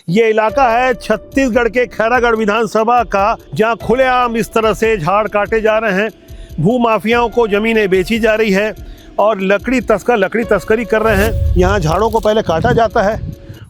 ये इलाका है छत्तीसगढ़ के खैरागढ़ विधानसभा का, जहां खुलेआम इस तरह से झाड़ काटे जा रहे हैं, भू माफियाओं को जमीनें बेची जा रही है और लकड़ी तस्करी कर रहे हैं। यहाँ झाड़ों को पहले काटा जाता है,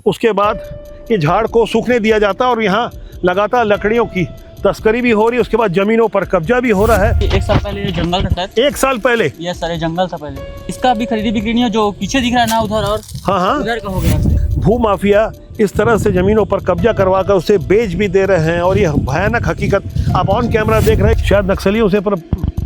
उसके बाद ये झाड़ को सूखने दिया जाता है और यहाँ लगातार लकड़ियों की तस्करी भी हो रही है। उसके बाद जमीनों पर कब्जा भी हो रहा है। 1 साल पहले ये जंगल था सर। 1 साल पहले? यस सर, ये जंगल था पहले। इसका अभी खरीदी बिक्री नहीं है, जो पीछे दिख रहा है ना उधर, और हाँ उधर का हो गया। भू माफिया इस तरह से जमीनों पर कब्जा करवा कर उसे बेच भी दे रहे हैं और ये भयानक हकीकत आप ऑन कैमरा देख रहे हैं। शायद नक्सलियों से पर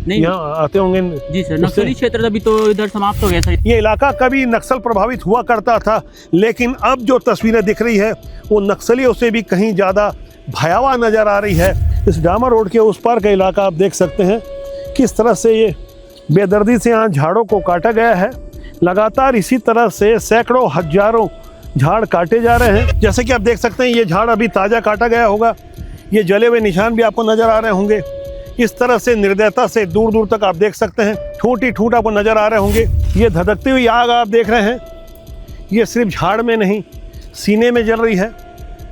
नहीं यहाँ आते होंगे। जी सर, नक्सली क्षेत्र अभी तो इधर समाप्त हो गया सर। ये इलाका कभी नक्सल प्रभावित हुआ करता था, लेकिन अब जो तस्वीरें दिख रही है वो नक्सलियों से भी कहीं ज़्यादा भयावह नज़र आ रही है। इस डामर रोड के उस पार का इलाका आप देख सकते हैं किस तरह से ये बेदर्दी से यहाँ झाड़ों को काटा गया है। लगातार इसी तरह से सैकड़ों हजारों झाड़ काटे जा रहे हैं। जैसे कि आप देख सकते हैं ये झाड़ अभी ताज़ा काटा गया होगा, ये जले हुए निशान भी आपको नज़र आ रहे होंगे। इस तरह से निर्दयता से दूर दूर तक आप देख सकते हैं, ठूंठ ही ठूंठ आपको नज़र आ रहे होंगे। ये धधकती हुई आग आप देख रहे हैं, ये सिर्फ झाड़ में नहीं सीने में जल रही है।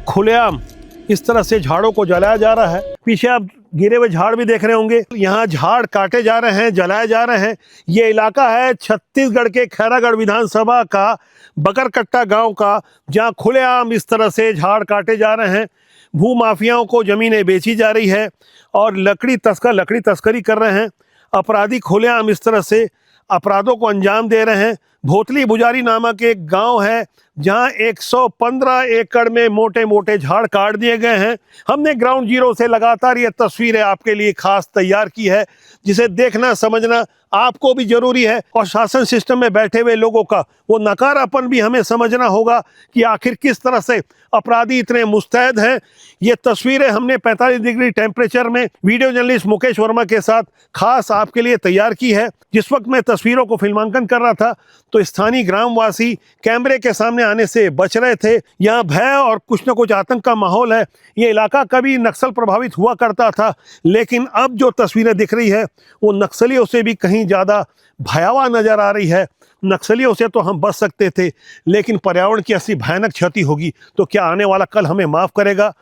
खुलेआम इस तरह से झाड़ों को जलाया जा रहा है। पीछे आप गिरे हुए झाड़ भी देख रहे होंगे। यहाँ झाड़ काटे जा रहे हैं, जलाए जा रहे हैं। ये इलाका है छत्तीसगढ़ के खैरागढ़ विधानसभा का, बकरकट्टा गांव का, जहां खुलेआम इस तरह से झाड़ काटे जा रहे हैं, भू माफियाओं को जमीनें बेची जा रही है और लकड़ी तस्करी कर रहे हैं। अपराधी खुलेआम इस तरह से अपराधों को अंजाम दे रहे हैं। भोतली बुजारी नामक एक गांव है जहां 115 एकड़ में मोटे मोटे झाड़ काट दिए गए हैं। हमने ग्राउंड जीरो से लगातार ये तस्वीरें आपके लिए खास तैयार की है, जिसे देखना समझना आपको भी जरूरी है और शासन सिस्टम में बैठे हुए लोगों का वो नकारापन भी हमें समझना होगा कि आखिर किस तरह से अपराधी इतने मुस्तैद हैं। ये तस्वीरें हमने 45 डिग्री टेम्परेचर में वीडियो जर्नलिस्ट मुकेश वर्मा के साथ खास आपके लिए तैयार की है। जिस वक्त मैं तस्वीरों को फिल्मांकन कर रहा था तो स्थानीय ग्रामवासी कैमरे के सामने आने से बच रहे थे। यहाँ भय और कुछ न कुछ आतंक का माहौल है। ये इलाका कभी नक्सल प्रभावित हुआ करता था, लेकिन अब जो तस्वीरें दिख रही है वो नक्सलियों से भी कहीं ज़्यादा भयावह नज़र आ रही है। नक्सलियों से तो हम बच सकते थे, लेकिन पर्यावरण की ऐसी भयानक क्षति होगी तो क्या आने वाला कल हमें माफ़ करेगा?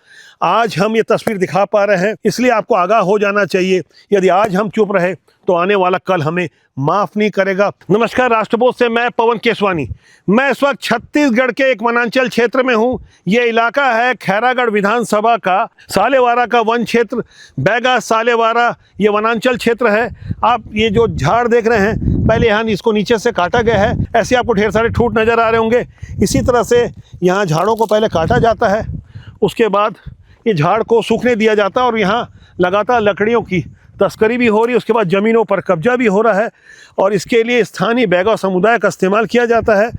आज हम ये तस्वीर दिखा पा रहे हैं, इसलिए आपको आगाह हो जाना चाहिए। यदि आज हम चुप रहे तो आने वाला कल हमें माफ़ नहीं करेगा। नमस्कार, राष्ट्रबोध से मैं पवन केसवानी। मैं इस वक्त छत्तीसगढ़ के एक वनांचल क्षेत्र में हूँ। ये इलाका है खैरागढ़ विधानसभा का, सालेवारा का वन क्षेत्र, बैगा सालेवारा ये वनांचल क्षेत्र है। आप ये जो झाड़ देख रहे हैं, पहले यहाँ इसको नीचे से काटा गया है, ऐसे आपको ढेर सारे ठूंठ नज़र आ रहे होंगे। इसी तरह से यहाँ झाड़ों को पहले काटा जाता है, उसके बाद ये झाड़ को सूखने दिया जाता है और यहाँ लगातार लकड़ियों की तस्करी भी हो रही है। उसके बाद ज़मीनों पर कब्जा भी हो रहा है और इसके लिए स्थानीय बैगा समुदाय का इस्तेमाल किया जाता है।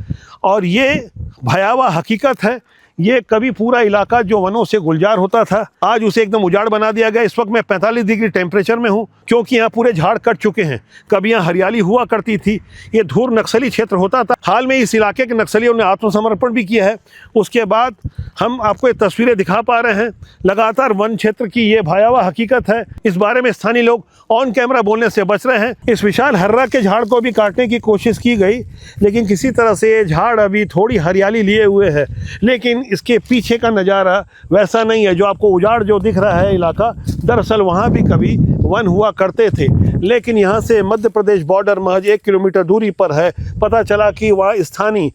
और ये भयावह हकीकत है, ये कभी पूरा इलाका जो वनों से गुलजार होता था, आज उसे एकदम उजाड़ बना दिया गया। इस वक्त मैं 45 डिग्री टेम्परेचर में हूँ, क्योंकि यहाँ पूरे झाड़ कट चुके हैं। कभी यहाँ हरियाली हुआ करती थी, ये धूर नक्सली क्षेत्र होता था। हाल में इस इलाके के नक्सलियों ने आत्मसमर्पण भी किया है। उसके बाद हम आपको ये तस्वीरें दिखा पा रहे हैं। लगातार वन क्षेत्र की ये भयावह हकीकत है। इस बारे में स्थानीय लोग ऑन कैमरा बोलने से बच रहे हैं। इस विशाल हर्रा के झाड़ को भी काटने की कोशिश की गई, लेकिन किसी तरह से ये झाड़ अभी थोड़ी हरियाली लिए हुए है, लेकिन इसके पीछे का नज़ारा वैसा नहीं है। जो आपको उजाड़ जो दिख रहा है इलाका, दरअसल वहाँ भी कभी वन हुआ करते थे, लेकिन यहाँ से मध्य प्रदेश बॉर्डर महज 1 किलोमीटर दूरी पर है। पता चला कि वहाँ स्थानीय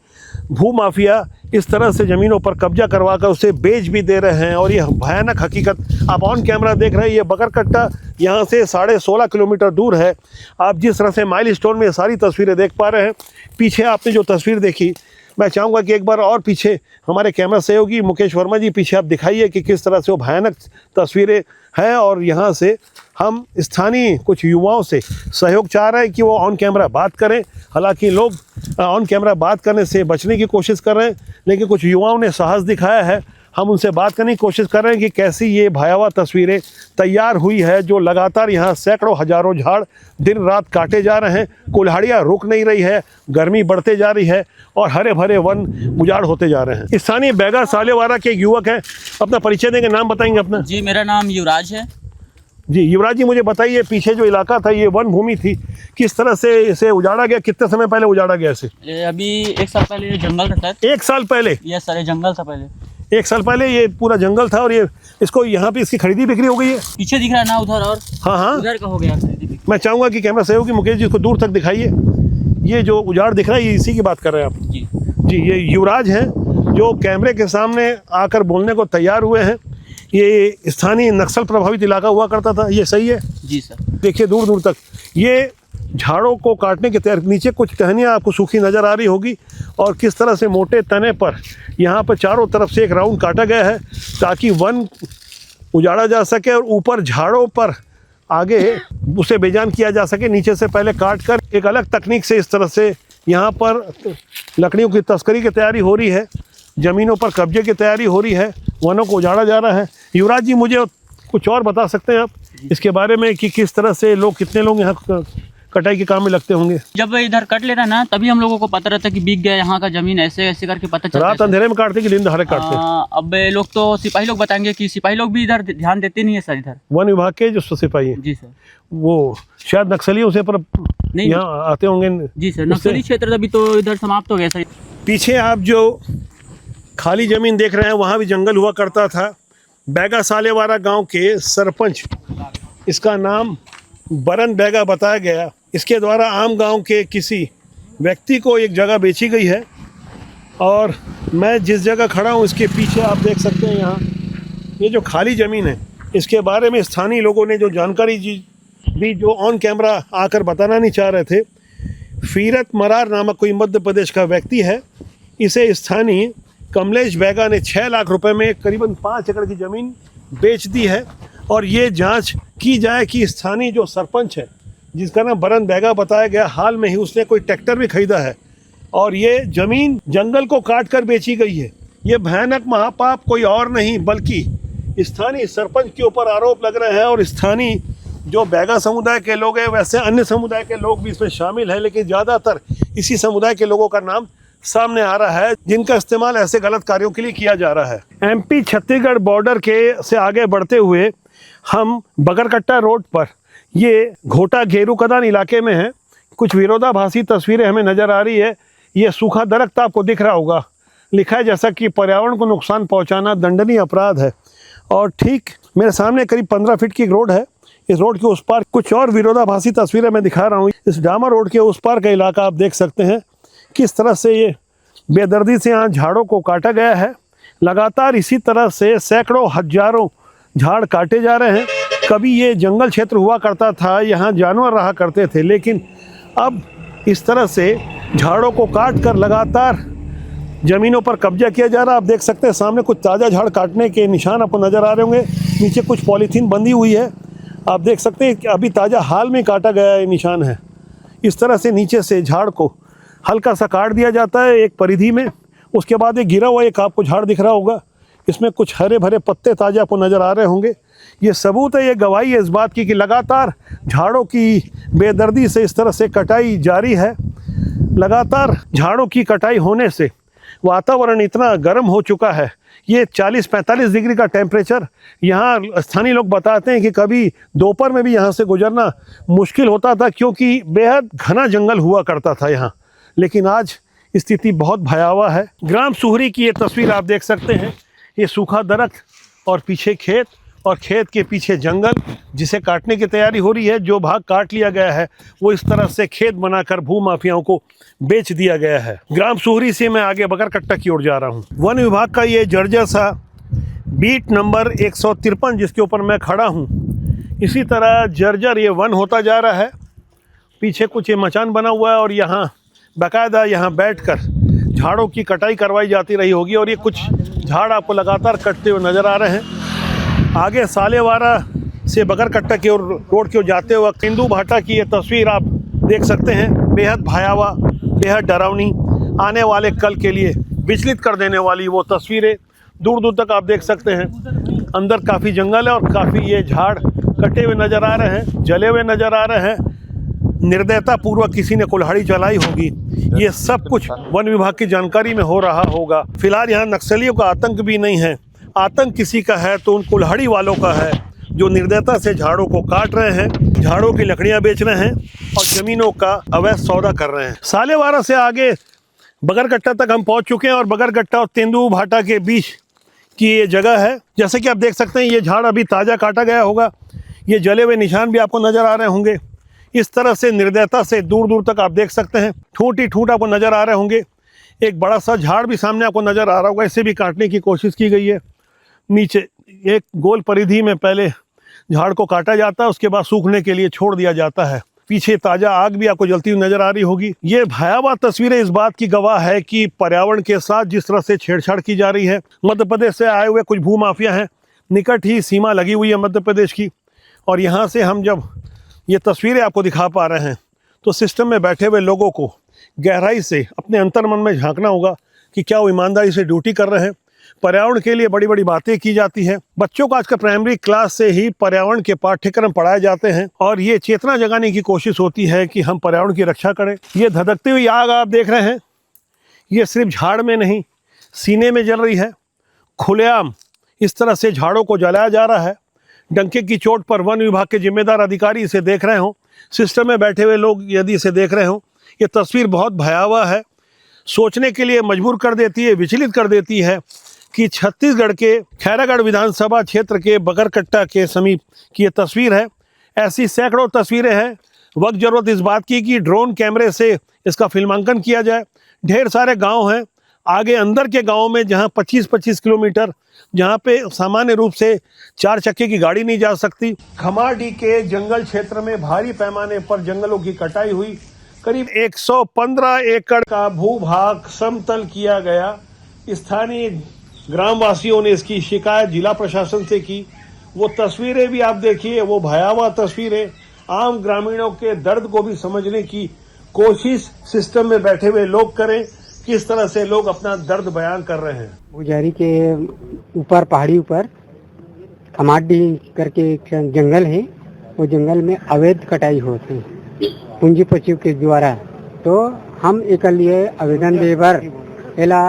भू माफिया इस तरह से ज़मीनों पर कब्जा करवा कर उसे बेच भी दे रहे हैं और ये भयानक हकीकत आप ऑन कैमरा देख रहे हैं। ये बकरकट्टा यहाँ से 16.5 किलोमीटर दूर है। आप जिस तरह से माइल स्टोन में सारी तस्वीरें देख पा रहे हैं, पीछे आपने जो तस्वीर देखी, मैं चाहूँगा कि एक बार और पीछे हमारे कैमरा सहयोगी मुकेश वर्मा जी पीछे आप दिखाइए कि किस तरह से वो भयानक तस्वीरें हैं। और यहाँ से हम स्थानीय कुछ युवाओं से सहयोग चाह रहे हैं कि वो ऑन कैमरा बात करें। हालांकि लोग ऑन कैमरा बात करने से बचने की कोशिश कर रहे हैं, लेकिन कुछ युवाओं ने साहस दिखाया है। हम उनसे बात करने की कोशिश कर रहे हैं कि कैसी ये भयावह तस्वीरें तैयार हुई है, जो लगातार यहाँ सैकड़ों हजारों झाड़ दिन रात काटे जा रहे हैं। कुल्हाड़ियाँ रुक नहीं रही है, गर्मी बढ़ते जा रही है और हरे भरे वन उजाड़ होते जा रहे हैं। स्थानीय बैगा सालेवारा के एक युवक हैं, अपना परिचय देंगे, नाम बताएंगे अपना? जी, मेरा नाम युवराज है। जी युवराज जी, मुझे बताइए, पीछे जो इलाका था ये वन भूमि थी, किस तरह से इसे उजाड़ा गया, कितने समय पहले उजाड़ा गया इसे? अभी 1 साल पहले ये जंगल था सर। 1 साल पहले? यस सर, ये जंगल था पहले। 1 साल पहले ये पूरा जंगल था और ये इसको यहाँ पे इसकी खरीदी बिक्री हो गई है। पीछे दिख रहा है ना उधर, और हाँ उधर का हो गया खरीदी बिक्री। मैं चाहूँगा कि कैमरा सहयोगी मुकेश जी इसको दूर तक दिखाइए। ये जो उजाड़ दिख रहा है ये इसी की बात कर रहे हैं आप? जी जी, ये युवराज हैं जो कैमरे के सामने आकर बोलने को तैयार हुए हैं। ये स्थानीय नक्सल प्रभावित इलाका हुआ करता था, ये सही है? जी सर। देखिए दूर दूर तक ये झाड़ों को काटने के तैयार, नीचे कुछ टहनियाँ आपको सूखी नज़र आ रही होगी और किस तरह से मोटे तने पर यहाँ पर चारों तरफ से एक राउंड काटा गया है ताकि वन उजाड़ा जा सके और ऊपर झाड़ों पर आगे उसे बेजान किया जा सके। नीचे से पहले काट कर एक अलग तकनीक से इस तरह से यहाँ पर लकड़ियों की तस्करी की तैयारी हो रही है, ज़मीनों पर कब्जे की तैयारी हो रही है, वनों को उजाड़ा जा रहा है। युवराज जी मुझे कुछ और बता सकते हैं आप इसके बारे में कि किस तरह से लोग, कितने लोग यहाँ कटाई के काम में लगते होंगे? जब इधर कट ले रहा ना तभी हम लोगों को पता रहता है कि बिक गया यहाँ का जमीन, ऐसे ऐसे करके पता चलता है। रात अंधेरे में काटते कि दिन दहाड़े काटते? अब लोग तो सिपाही लोग बताएंगे कि सिपाही लोग भी इधर ध्यान देते नहीं है सर। इधर वन विभाग के जो सिपाही हैं जी सर, वो शायद नक्सलियों से पर नहीं यहाँ आते होंगे। जी सर, नक्सली क्षेत्र अभी तो इधर समाप्त हो गया सर। पीछे आप जो खाली ज़मीन देख रहे हैं वहाँ भी जंगल हुआ करता था। बैगा सालेवारा गांव के सरपंच, इसका नाम बरन बैगा बताया गया, इसके द्वारा आम गांव के किसी व्यक्ति को एक जगह बेची गई है। और मैं जिस जगह खड़ा हूँ इसके पीछे आप देख सकते हैं यहाँ ये जो खाली ज़मीन है इसके बारे में स्थानीय लोगों ने जो जानकारी भी जो ऑन कैमरा आकर बताना नहीं चाह रहे थे। फीरत मरार नामक कोई मध्य प्रदेश का व्यक्ति है, इसे स्थानीय कमलेश बैगा ने 6 लाख रुपए में करीबन 5 एकड़ की ज़मीन बेच दी है। और ये जांच की जाए कि स्थानीय जो सरपंच है जिसका नाम बरन बैगा बताया गया, हाल में ही उसने कोई ट्रैक्टर भी खरीदा है और ये ज़मीन जंगल को काट कर बेची गई है। ये भयानक महापाप कोई और नहीं बल्कि स्थानीय सरपंच के ऊपर आरोप लग रहे हैं। और स्थानीय जो बैगा समुदाय के लोग हैं, वैसे अन्य समुदाय के लोग भी इसमें शामिल हैं, लेकिन ज़्यादातर इसी समुदाय के लोगों का नाम सामने आ रहा है जिनका इस्तेमाल ऐसे गलत कार्यों के लिए किया जा रहा है। एमपी छत्तीसगढ़ बॉर्डर के से आगे बढ़ते हुए हम बगरकट्टा रोड पर ये घोटा गेरू कदान इलाके में हैं। कुछ विरोधाभासी तस्वीरें हमें नज़र आ रही है। ये सूखा दरख्त आपको दिख रहा होगा, लिखा है जैसा कि पर्यावरण को नुकसान पहुंचाना दंडनीय अपराध है। और ठीक मेरे सामने करीब 15 फीट की एक रोड है। इस रोड के उस पार कुछ और विरोधाभासी तस्वीरें मैं दिखा रहा हूँ। इस डामर रोड के उस पार का इलाका आप देख सकते हैं किस तरह से ये बेदर्दी से यहाँ झाड़ों को काटा गया है। लगातार इसी तरह से सैकड़ों हजारों झाड़ काटे जा रहे हैं। कभी ये जंगल क्षेत्र हुआ करता था, यहाँ जानवर रहा करते थे, लेकिन अब इस तरह से झाड़ों को काट कर लगातार ज़मीनों पर कब्जा किया जा रहा है। आप देख सकते हैं सामने कुछ ताज़ा झाड़ काटने के निशान आपको नज़र आ रहे होंगे। नीचे कुछ पॉलीथीन बंधी हुई है, आप देख सकते हैं कि अभी ताज़ा हाल में काटा गया ये निशान है। इस तरह से नीचे से झाड़ को हल्का सा काट दिया जाता है एक परिधि में, उसके बाद एक गिरा हुआ एक आपको झाड़ दिख रहा होगा, इसमें कुछ हरे भरे पत्ते ताज़ा आपको नज़र आ रहे होंगे। ये सबूत है, ये गवाही है इस बात की कि लगातार झाड़ों की बेदर्दी से इस तरह से कटाई जारी है। लगातार झाड़ों की कटाई होने से वातावरण इतना गर्म हो चुका है, ये 40-45 डिग्री का टेम्परेचर यहाँ स्थानीय लोग बताते हैं कि कभी दोपहर में भी यहाँ से गुजरना मुश्किल होता था क्योंकि बेहद घना जंगल हुआ करता था यहाँ। लेकिन आज स्थिति बहुत भयावह है। ग्राम सुहरी की ये तस्वीर आप देख सकते हैं, ये सूखा दरख्त और पीछे खेत और खेत के पीछे जंगल जिसे काटने की तैयारी हो रही है। जो भाग काट लिया गया है वो इस तरह से खेत बनाकर भूमाफियाओं को बेच दिया गया है। ग्राम सुहरी से मैं आगे बगरकट्टा की ओर जा रहा हूँ। वन विभाग का ये जर्जर सा बीट नंबर 153 जिसके ऊपर मैं खड़ा हूँ, इसी तरह जर्जर ये वन होता जा रहा है। पीछे कुछ ये मचान बना हुआ है और यहाँ बाकायदा यहाँ बैठकर झाड़ों की कटाई करवाई जाती रही होगी। और ये कुछ झाड़ आपको लगातार कटते हुए नज़र आ रहे हैं। आगे सालेवारा से बगरकट्टा की ओर रोड की ओर जाते वक्त तेंदू भाटा की ये तस्वीर आप देख सकते हैं। बेहद भयावह, बेहद डरावनी, आने वाले कल के लिए विचलित कर देने वाली वो तस्वीरें दूर दूर तक आप देख सकते हैं। अंदर काफ़ी जंगल है और काफ़ी ये झाड़ कटे हुए नज़र आ रहे हैं, जले हुए नज़र आ रहे हैं। निर्दयता पूर्वक किसी ने कुल्हाड़ी चलाई होगी। ये सब कुछ वन विभाग की जानकारी में हो रहा होगा। फिलहाल यहाँ नक्सलियों का आतंक भी नहीं है। आतंक किसी का है तो उन कुल्हाड़ी वालों का है जो निर्दयता से झाड़ों को काट रहे हैं, झाड़ों की लकड़ियाँ बेच रहे हैं और ज़मीनों का अवैध सौदा कर रहे हैं। सालेवारा से आगे बगरकट्टा तक हम पहुँच चुके हैं और बगरकट्टा और तेंदू भाटा के बीच कि ये जगह है। जैसे कि आप देख सकते हैं ये झाड़ अभी ताज़ा काटा गया होगा, ये जले हुए निशान भी आपको नज़र आ रहे होंगे। इस तरह से निर्दयता से दूर दूर तक आप देख सकते हैं, ठूंठ ही ठूंठ आपको नज़र आ रहे होंगे। एक बड़ा सा झाड़ भी सामने आपको नज़र आ रहा होगा, इसे भी काटने की कोशिश की गई है। नीचे एक गोल परिधि में पहले झाड़ को काटा जाता है, उसके बाद सूखने के लिए छोड़ दिया जाता है। पीछे ताज़ा आग भी आपको जलती हुई नजर आ रही होगी। ये भयावह तस्वीरें इस बात की गवाह है कि पर्यावरण के साथ जिस तरह से छेड़छाड़ की जा रही है। मध्य प्रदेश से आए हुए कुछ भूमाफिया हैं, निकट ही सीमा लगी हुई है मध्य प्रदेश की, और यहाँ से हम जब ये तस्वीरें आपको दिखा पा रहे हैं तो सिस्टम में बैठे हुए लोगों को गहराई से अपने अंतर्मन में झांकना होगा कि क्या वो ईमानदारी से ड्यूटी कर रहे हैं। पर्यावरण के लिए बड़ी बड़ी बातें की जाती हैं। बच्चों को आजकल प्राइमरी क्लास से ही पर्यावरण के पाठ्यक्रम पढ़ाए जाते हैं और ये चेतना जगाने की कोशिश होती है कि हम पर्यावरण की रक्षा करें। ये धधकती हुई आग आप देख रहे हैं, ये सिर्फ झाड़ में नहीं सीने में जल रही है। खुलेआम इस तरह से झाड़ों को जलाया जा रहा है। डंके की चोट पर वन विभाग के जिम्मेदार अधिकारी इसे देख रहे हों, सिस्टम में बैठे हुए लोग यदि इसे देख रहे हों, ये तस्वीर बहुत भयावह है। सोचने के लिए मजबूर कर देती है, विचलित कर देती है कि छत्तीसगढ़ के खैरागढ़ विधानसभा क्षेत्र के बगरकट्टा के समीप की ये तस्वीर है। ऐसी सैकड़ों तस्वीरें हैं। वक्त ज़रूरत इस बात की कि ड्रोन कैमरे से इसका फिल्मांकन किया जाए। ढेर सारे गांव हैं आगे अंदर के गांव में जहां 25-25 किलोमीटर जहां पे सामान्य रूप से 4 चक्के की गाड़ी नहीं जा सकती। खमाडी के जंगल क्षेत्र में भारी पैमाने पर जंगलों की कटाई हुई। करीब 115 एकड़ का भूभाग समतल किया गया। स्थानीय ग्रामवासियों ने इसकी शिकायत जिला प्रशासन से की। वो तस्वीरें भी आप देखिए, वो भयावह तस्वीरें आम ग्रामीणों के दर्द को भी समझने की कोशिश सिस्टम में बैठे हुए लोग करें। किस तरह से लोग अपना दर्द बयान कर रहे हैं। पुजारी के ऊपर पहाड़ी ऊपर खमाडी करके एक जंगल है, वो जंगल में अवैध कटाई होती है पूंजीपतियों के द्वारा। तो हम एक लिए आवेदन दे बर एला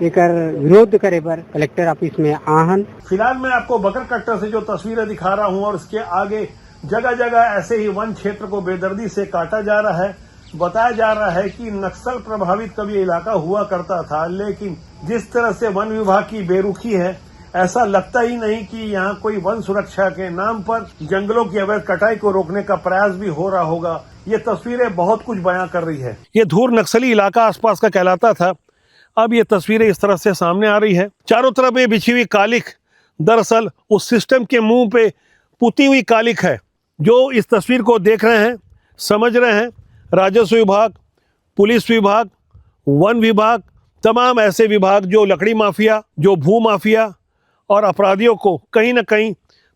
एकर विरोध करे बर कलेक्टर ऑफिस में आहन। फिलहाल मैं आपको बकरकट्टा से जो तस्वीरें दिखा रहा हूं और उसके आगे जगह जगह ऐसे ही वन क्षेत्र को बेदर्दी से काटा जा रहा है। बताया जा रहा है कि नक्सल प्रभावित कभी इलाका हुआ करता था, लेकिन जिस तरह से वन विभाग की बेरुखी है, ऐसा लगता ही नहीं कि यहाँ कोई वन सुरक्षा के नाम पर जंगलों की अवैध कटाई को रोकने का प्रयास भी हो रहा होगा। ये तस्वीरें बहुत कुछ बयां कर रही है। ये धूर नक्सली इलाका आसपास का कहलाता था, अब ये तस्वीरें इस तरह से सामने आ रही है। चारों तरफ ये बिछी हुई कालिक दरअसल उस सिस्टम के मुंह पे पुती हुई कालिक है। जो इस तस्वीर को देख रहे हैं, समझ रहे हैं, राजस्व विभाग, पुलिस विभाग, वन विभाग, तमाम ऐसे विभाग जो लकड़ी माफिया, जो भू माफिया और अपराधियों को कहीं ना कहीं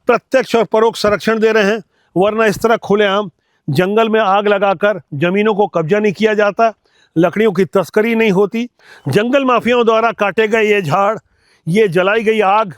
प्रत्यक्ष और परोक्ष संरक्षण दे रहे हैं। वरना इस तरह खुलेआम जंगल में आग लगाकर जमीनों को कब्जा नहीं किया जाता, लकड़ियों की तस्करी नहीं होती। जंगल माफियाओं द्वारा काटे गए ये झाड़, ये जलाई गई आग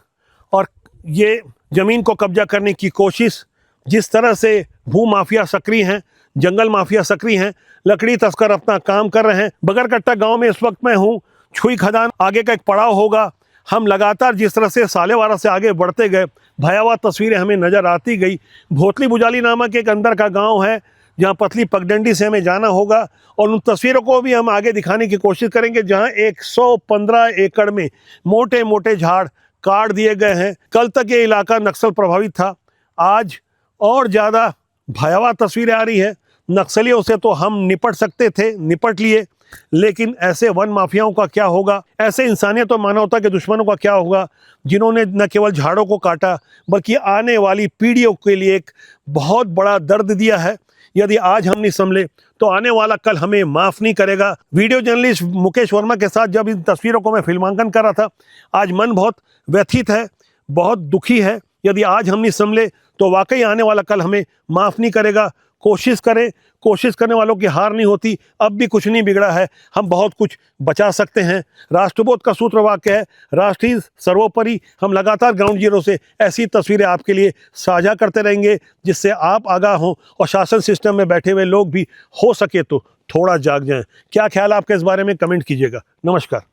और ये ज़मीन को कब्जा करने की कोशिश, जिस तरह से भू माफिया सक्रिय हैं, जंगल माफिया सक्रिय हैं, लकड़ी तस्कर अपना काम कर रहे हैं। बगरकट्टा गांव में इस वक्त मैं हूं। छुई खदान आगे का एक पड़ाव होगा। हम लगातार जिस तरह से सालेवारा से आगे बढ़ते गए, भयावह तस्वीरें हमें नज़र आती गई। भोतली बुजाली नामक एक अंदर का गांव है जहां पतली पगडंडी से हमें जाना होगा और उन तस्वीरों को भी हम आगे दिखाने की कोशिश करेंगे जहां 115 एकड़ में मोटे मोटे झाड़ काट दिए गए हैं। कल तक ये इलाका नक्सल प्रभावित था, आज और ज़्यादा भयावह तस्वीरें आ रही है। नक्सलियों से तो हम निपट सकते थे, निपट लिए, लेकिन ऐसे वन माफियाओं का क्या होगा, ऐसे इंसानियत और मानवता के दुश्मनों का क्या होगा जिन्होंने न केवल झाड़ों को काटा बल्कि आने वाली पीढ़ियों के लिए एक बहुत बड़ा दर्द दिया है। यदि आज हम नहीं संभले तो आने वाला कल हमें माफ़ नहीं करेगा। वीडियो जर्नलिस्ट मुकेश वर्मा के साथ जब इन तस्वीरों को मैं फिल्मांकन कर रहा था, आज मन बहुत व्यथित है, बहुत दुखी है। यदि आज हम नहीं संभले तो वाकई आने वाला कल हमें माफ़ नहीं करेगा। कोशिश करें, कोशिश करने वालों की हार नहीं होती। अब भी कुछ नहीं बिगड़ा है, हम बहुत कुछ बचा सकते हैं। राष्ट्रबोध का सूत्र वाक्य है, राष्ट्रीय सर्वोपरि। हम लगातार ग्राउंड जीरो से ऐसी तस्वीरें आपके लिए साझा करते रहेंगे जिससे आप आगाह हों और शासन सिस्टम में बैठे हुए लोग भी हो सके तो थोड़ा जाग जाएं। क्या ख्याल आपके इस बारे में कमेंट कीजिएगा। नमस्कार।